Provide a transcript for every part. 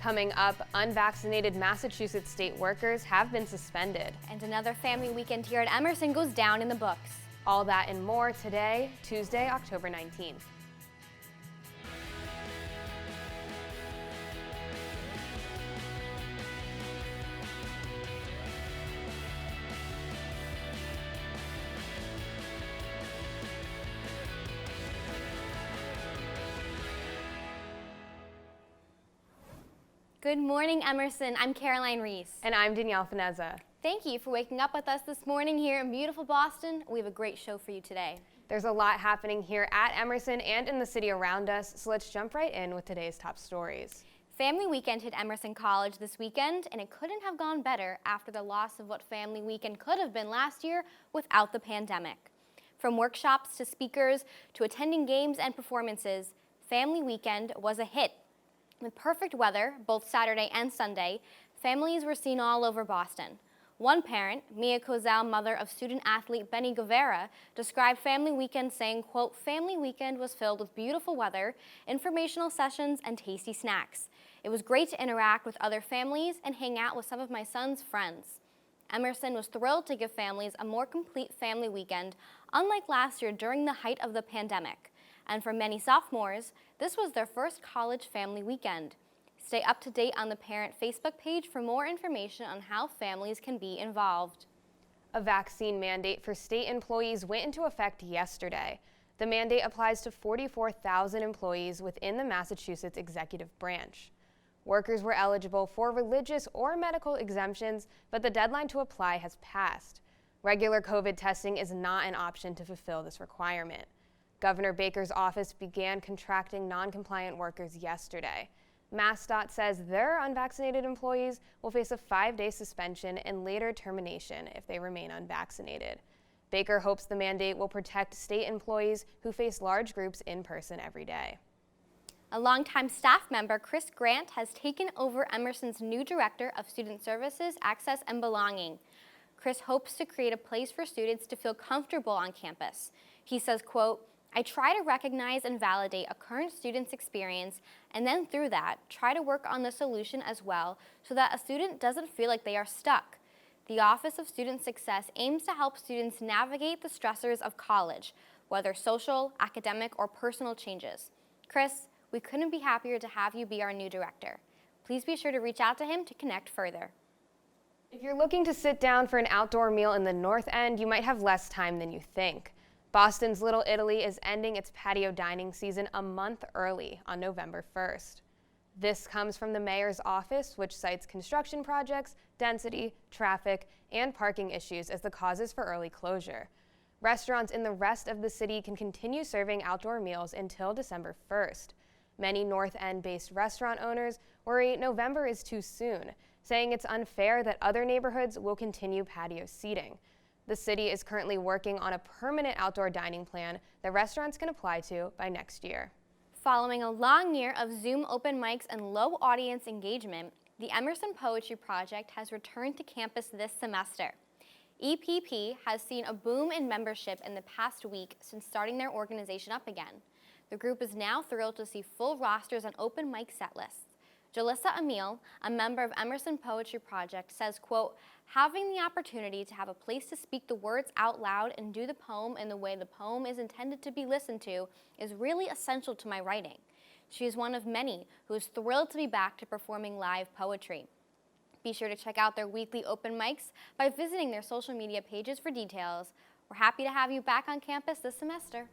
Coming up, unvaccinated Massachusetts state workers have been suspended. And another family weekend here at Emerson goes down in the books. All that and more today, Tuesday, October 19th. Good morning, Emerson. I'm Caroline Reese. And I'm Danielle Fineza. Thank you for waking up with us this morning here in beautiful Boston. We have a great show for you today. There's a lot happening here at Emerson and in the city around us, so let's jump right in with today's top stories. Family Weekend hit Emerson College this weekend, and it couldn't have gone better after the loss of what Family Weekend could have been last year without the pandemic. From workshops to speakers to attending games and performances, Family Weekend was a hit. With perfect weather, both Saturday and Sunday, families were seen all over Boston. One parent, Mia Kozel, mother of student-athlete Benny Guevara, described Family Weekend saying, quote, "Family Weekend was filled with beautiful weather, informational sessions, and tasty snacks. It was great to interact with other families and hang out with some of my son's friends." Emerson was thrilled to give families a more complete family weekend, unlike last year during the height of the pandemic. And for many sophomores, this was their first college family weekend. Stay up to date on the Parent Facebook page for more information on how families can be involved. A vaccine mandate for state employees went into effect yesterday. The mandate applies to 44,000 employees within the Massachusetts executive branch. Workers were eligible for religious or medical exemptions, but the deadline to apply has passed. Regular COVID testing is not an option to fulfill this requirement. Governor Baker's office began contracting non-compliant workers yesterday. MassDOT says their unvaccinated employees will face a 5-day suspension and later termination if they remain unvaccinated. Baker hopes the mandate will protect state employees who face large groups in person every day. A longtime staff member, Chris Grant, has taken over Emerson's new Director of Student Services, Access and Belonging. Chris hopes to create a place for students to feel comfortable on campus. He says, quote, "I try to recognize and validate a current student's experience, and then through that, try to work on the solution as well so that a student doesn't feel like they are stuck. The Office of Student Success aims to help students navigate the stressors of college, whether social, academic, or personal changes. Chris, we couldn't be happier to have you be our new director. Please be sure to reach out to him to connect further." If you're looking to sit down for an outdoor meal in the North End, you might have less time than you think. Boston's Little Italy is ending its patio dining season a month early on November 1st. This comes from the mayor's office, which cites construction projects, density, traffic, and parking issues as the causes for early closure. Restaurants in the rest of the city can continue serving outdoor meals until December 1st. Many North End-based restaurant owners worry November is too soon, saying it's unfair that other neighborhoods will continue patio seating. The city is currently working on a permanent outdoor dining plan that restaurants can apply to by next year. Following a long year of Zoom open mics and low audience engagement, the Emerson Poetry Project has returned to campus this semester. EPP has seen a boom in membership in the past week since starting their organization up again. The group is now thrilled to see full rosters and open mic set lists. Jalissa Emil, a member of Emerson Poetry Project, says, quote, "Having the opportunity to have a place to speak the words out loud and do the poem in the way the poem is intended to be listened to is really essential to my writing." She is one of many who is thrilled to be back to performing live poetry. Be sure to check out their weekly open mics by visiting their social media pages for details. We're happy to have you back on campus this semester.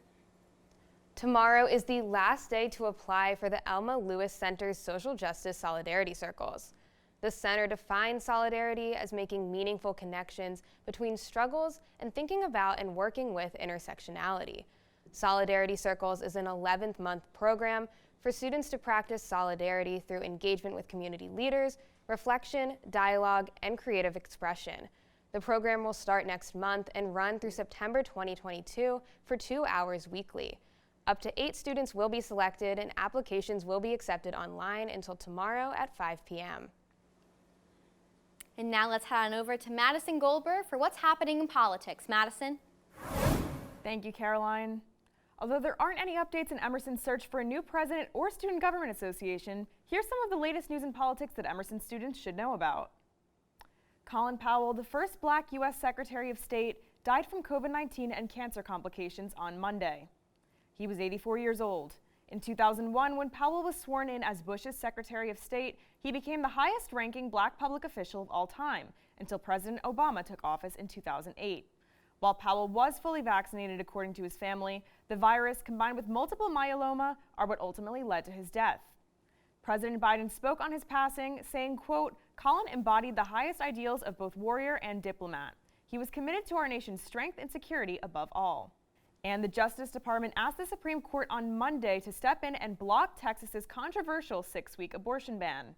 Tomorrow is the last day to apply for the Elma Lewis Center's Social Justice Solidarity Circles. The center defines solidarity as making meaningful connections between struggles and thinking about and working with intersectionality. Solidarity Circles is an 11th-month program for students to practice solidarity through engagement with community leaders, reflection, dialogue, and creative expression. The program will start next month and run through September 2022 for 2 hours weekly. Up to 8 students will be selected, and applications will be accepted online until tomorrow at 5 p.m. And now let's head on over to Madison Goldberg for what's happening in politics. Madison? Thank you, Caroline. Although there aren't any updates in Emerson's search for a new president or student government association, here's some of the latest news and politics that Emerson students should know about. Colin Powell, the first Black U.S. Secretary of State, died from COVID-19 and cancer complications on Monday. He was 84 years old. In 2001, when Powell was sworn in as Bush's Secretary of State, he became the highest-ranking Black public official of all time, until President Obama took office in 2008. While Powell was fully vaccinated according to his family, the virus, combined with multiple myeloma, are what ultimately led to his death. President Biden spoke on his passing, saying, quote, "Colin embodied the highest ideals of both warrior and diplomat. He was committed to our nation's strength and security above all." And the Justice Department asked the Supreme Court on Monday to step in and block Texas's controversial 6-week abortion ban.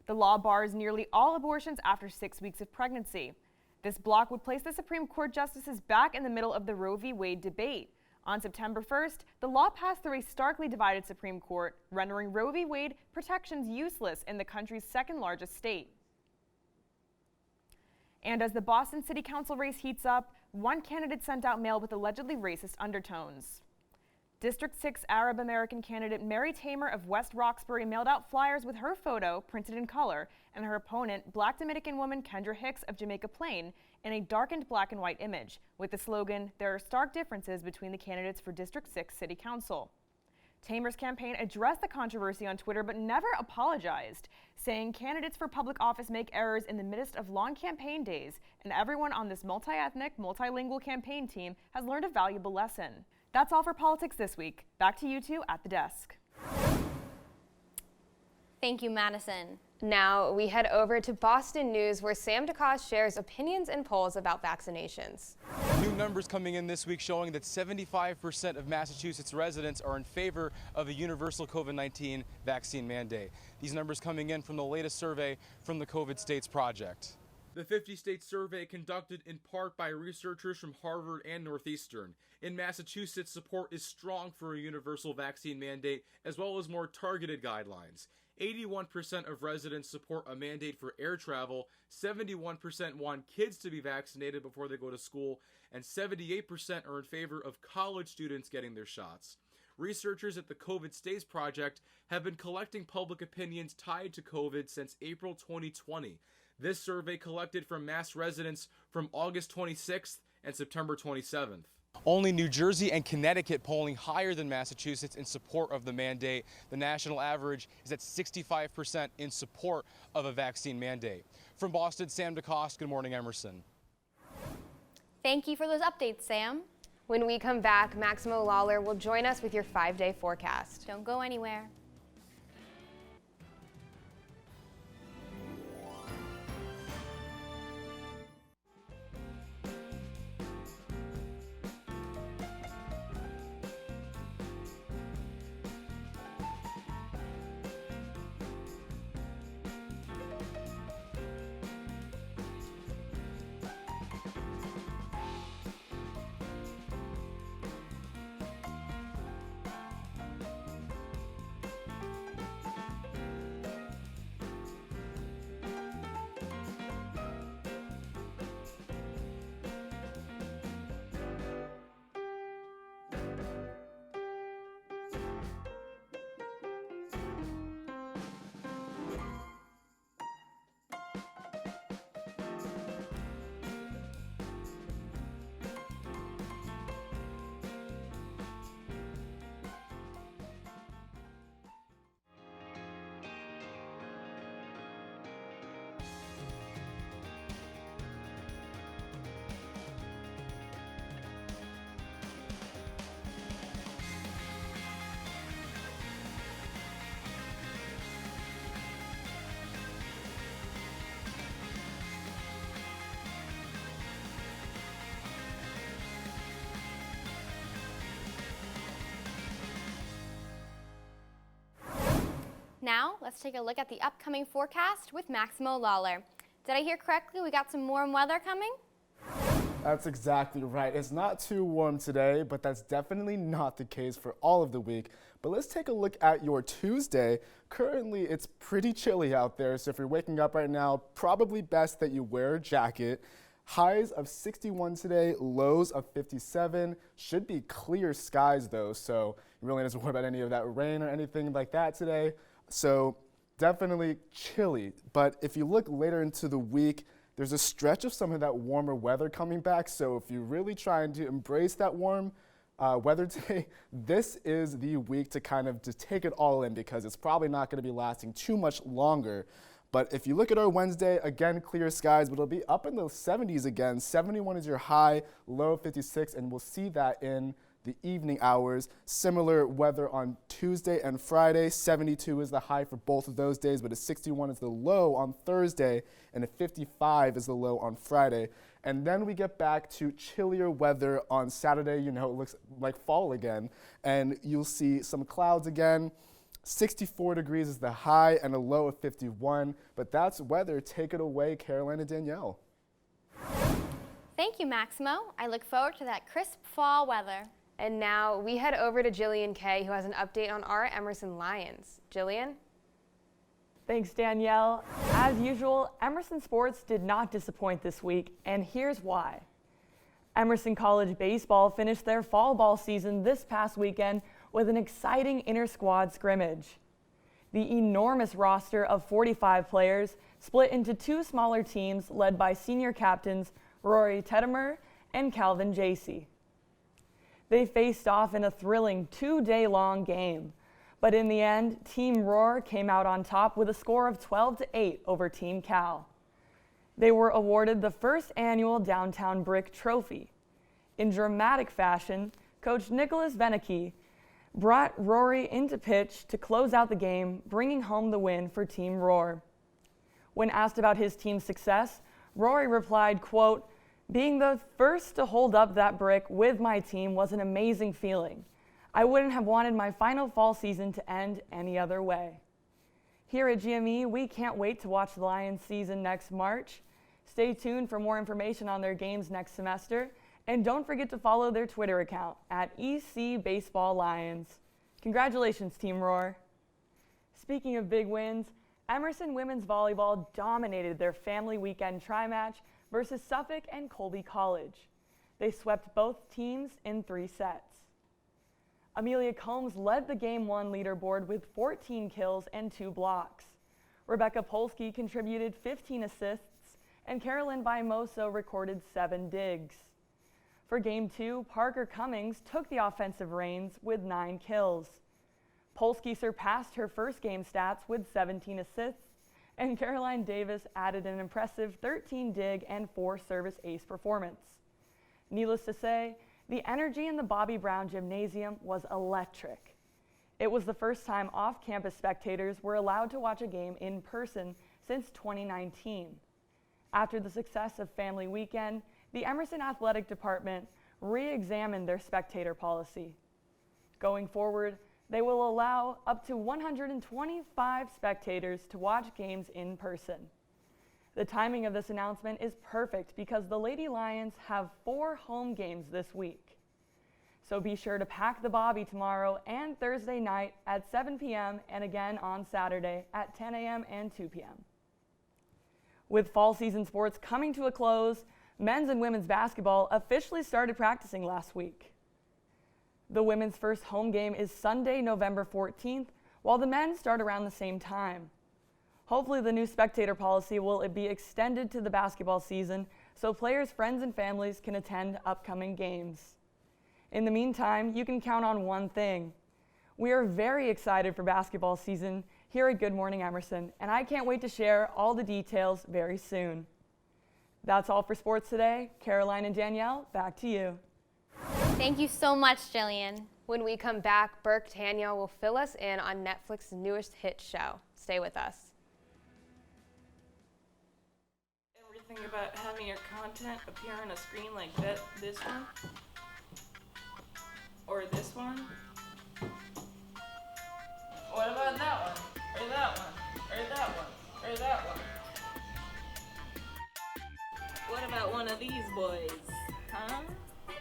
The law bars nearly all abortions after 6 weeks of pregnancy. This block would place the Supreme Court justices back in the middle of the Roe v. Wade debate. On September 1st, the law passed through a starkly divided Supreme Court, rendering Roe v. Wade protections useless in the country's second-largest state. And as the Boston City Council race heats up, one candidate sent out mail with allegedly racist undertones. District 6 Arab American candidate Mary Tamer of West Roxbury mailed out flyers with her photo, printed in color, and her opponent, Black Dominican woman Kendra Hicks of Jamaica Plain, in a darkened black and white image, with the slogan, "There are stark differences between the candidates for District 6 City Council." Tamer's campaign addressed the controversy on Twitter but never apologized, saying candidates for public office make errors in the midst of long campaign days, and everyone on this multi-ethnic, multilingual campaign team has learned a valuable lesson. That's all for politics this week. Back to you two at the desk. Thank you, Madison. Now we head over to Boston News, where Sam DeCoste shares opinions and polls about vaccinations. New numbers coming in this week showing that 75% of Massachusetts residents are in favor of a universal COVID-19 vaccine mandate. These numbers coming in from the latest survey from the COVID States Project. The 50-state survey, conducted in part by researchers from Harvard and Northeastern. In Massachusetts, support is strong for a universal vaccine mandate, as well as more targeted guidelines. 81% of residents support a mandate for air travel, 71% want kids to be vaccinated before they go to school, and 78% are in favor of college students getting their shots. Researchers at the COVID States Project have been collecting public opinions tied to COVID since April 2020. This survey collected from Mass residents from August 26th and September 27th. Only New Jersey and Connecticut polling higher than Massachusetts in support of the mandate. The national average is at 65% in support of a vaccine mandate. From Boston, Sam DeCoste, Good Morning Emerson. Thank you for those updates, Sam. When we come back, Maximo Lawlor will join us with your 5-day forecast. Don't go anywhere. Now, let's take a look at the upcoming forecast with Maximo Lawlor. Did I hear correctly? We got some warm weather coming? That's exactly right. It's not too warm today, but that's definitely not the case for all of the week. But let's take a look at your Tuesday. Currently, it's pretty chilly out there, so if you're waking up right now, probably best that you wear a jacket. Highs of 61 today, lows of 57. Should be clear skies though, so you really don't have to worry about any of that rain or anything like that today. So definitely chilly. But if you look later into the week, there's a stretch of some of that warmer weather coming back. So if you're really trying to embrace that warm weather today, this is the week to kind of just take it all in, because it's probably not going to be lasting too much longer. But if you look at our Wednesday, again, clear skies, but it'll be up in the 70s again. 71 is your high, low 56, and we'll see that in the evening hours. Similar weather on Tuesday and Friday. 72 is the high for both of those days, but a 61 is the low on Thursday, and a 55 is the low on Friday. And then we get back to chillier weather on Saturday. You know, it looks like fall again, and you'll see some clouds again. 64 degrees is the high and a low of 51, but that's weather. Take it away, Caroline and Danielle. Thank you, Maximo. I look forward to that crisp fall weather. And now we head over to Jillian Kay, who has an update on our Emerson Lions. Jillian? Thanks, Danielle. As usual, Emerson sports did not disappoint this week, and here's why. Emerson College baseball finished their fall ball season this past weekend with an exciting inter-squad scrimmage. The enormous roster of 45 players split into two smaller teams led by senior captains Rory Teddimer and Calvin Jacey. They faced off in a thrilling 2-day-long game, but in the end, Team Rourke came out on top with a score of 12-8 over Team Cal. They were awarded the first annual Downtown Brick Trophy. In dramatic fashion, Coach Nicholas Veneke brought Rory into pitch to close out the game, bringing home the win for Team Roar. When asked about his team's success, Rory replied, quote, "Being the first to hold up that brick with my team was an amazing feeling. I wouldn't have wanted my final fall season to end any other way." Here at GME, we can't wait to watch the Lions season next March. Stay tuned for more information on their games next semester, and don't forget to follow their Twitter account at EC Baseball Lions. Congratulations, Team Roar. Speaking of big wins, Emerson women's volleyball dominated their family weekend tri-match versus Suffolk and Colby College. They swept both teams in 3 sets. Amelia Combs led the Game 1 leaderboard with 14 kills and 2 blocks. Rebecca Polsky contributed 15 assists, and Carolyn Vimoso recorded 7 digs. For Game 2, Parker Cummings took the offensive reins with 9 kills. Polsky surpassed her first game stats with 17 assists, and Caroline Davis added an impressive 13 dig and 4 service ace performance. Needless to say, the energy in the Bobby Brown Gymnasium was electric. It was the first time off-campus spectators were allowed to watch a game in person since 2019. After the success of Family Weekend, the Emerson Athletic Department re-examined their spectator policy. Going forward, they will allow up to 125 spectators to watch games in person. The timing of this announcement is perfect because the Lady Lions have 4 home games this week. So be sure to pack the Bobby tomorrow and Thursday night at 7 p.m. and again on Saturday at 10 a.m. and 2 p.m. With fall season sports coming to a close, men's and women's basketball officially started practicing last week. The women's first home game is Sunday, November 14th, while the men start around the same time. Hopefully the new spectator policy will be extended to the basketball season so players' friends and families can attend upcoming games. In the meantime, you can count on one thing. We are very excited for basketball season here at Good Morning Emerson, and I can't wait to share all the details very soon. That's all for sports today. Caroline and Danielle, back to you. Thank you so much, Jillian. When we come back, Berk Tanyel will fill us in on Netflix's newest hit show. Stay with us. Everything about having your content appear on a screen like that, this one, or this one. What about that one, or that one, or that one, or that one? What about one of these boys, huh?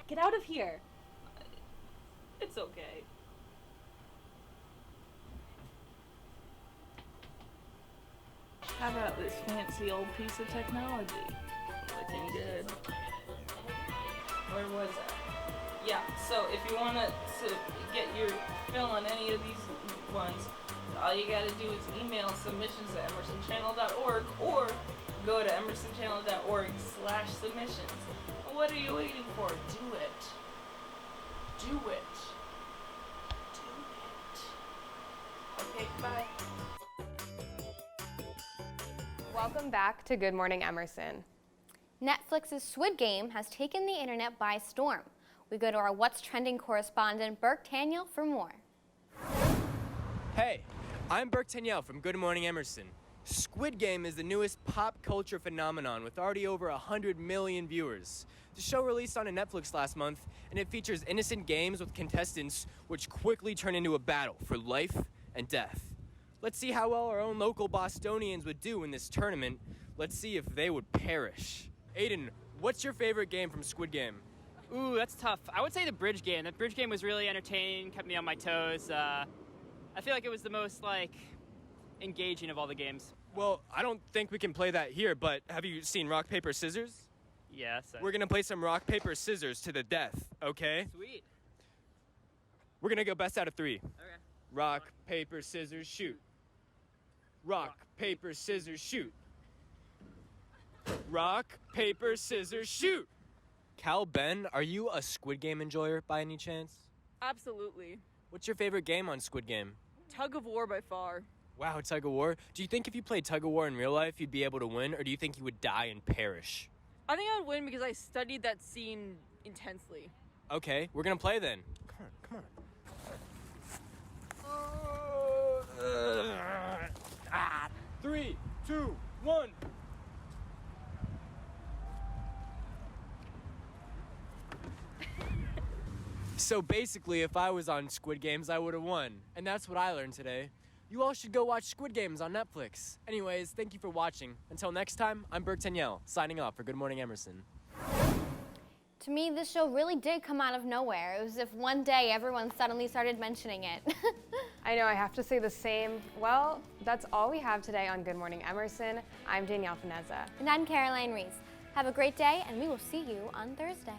Get out of here. It's okay. How about this fancy old piece of technology? Like everything good. Where was I? Yeah, so if you want to get your fill on any of these ones, all you got to do is email submissions at emersonchannel.org or go to emersonchannel.org/submissions. What are you waiting for? Do it. Do it. Do it. Okay, bye. Welcome back to Good Morning Emerson. Netflix's Squid Game has taken the internet by storm. We go to our What's Trending correspondent, Berk Tanyel, for more. Hey, I'm Berk Tanyel from Good Morning Emerson. Squid Game is the newest pop culture phenomenon with already over 100 million viewers. The show released on Netflix last month, and it features innocent games with contestants which quickly turn into a battle for life and death. Let's see how well our own local Bostonians would do in this tournament. Let's see if they would perish. Aiden, what's your favorite game from Squid Game? Ooh, that's tough. I would say the bridge game. That bridge game was really entertaining, kept me on my toes. I feel like it was the most, engaging of all the games. Well, I don't think we can play that here, but have you seen Rock, Paper, Scissors? Yes. We're gonna play some Rock, Paper, Scissors to the death, okay? Sweet. We're gonna go best out of 3. Okay. Rock, paper, scissors, shoot. Rock, paper, scissors, shoot. Rock, paper, scissors, shoot. Cal Ben, are you a Squid Game enjoyer by any chance? Absolutely. What's your favorite game on Squid Game? Tug of war by far. Wow, tug of war. Do you think if you played tug of war in real life, you'd be able to win, or do you think you would die and perish? I think I would win because I studied that scene intensely. Okay, we're gonna play then. Come on. 3, 2, 1. So basically, if I was on Squid Games, I would have won. And that's what I learned today. You all should go watch Squid Games on Netflix. Anyways, thank you for watching. Until next time, I'm Berk Tanyel, signing off for Good Morning Emerson. To me, this show really did come out of nowhere. It was as if one day everyone suddenly started mentioning it. I know, I have to say the same. Well, that's all we have today on Good Morning Emerson. I'm Danielle Fineza. And I'm Reese. Have a great day, and we will see you on Thursday.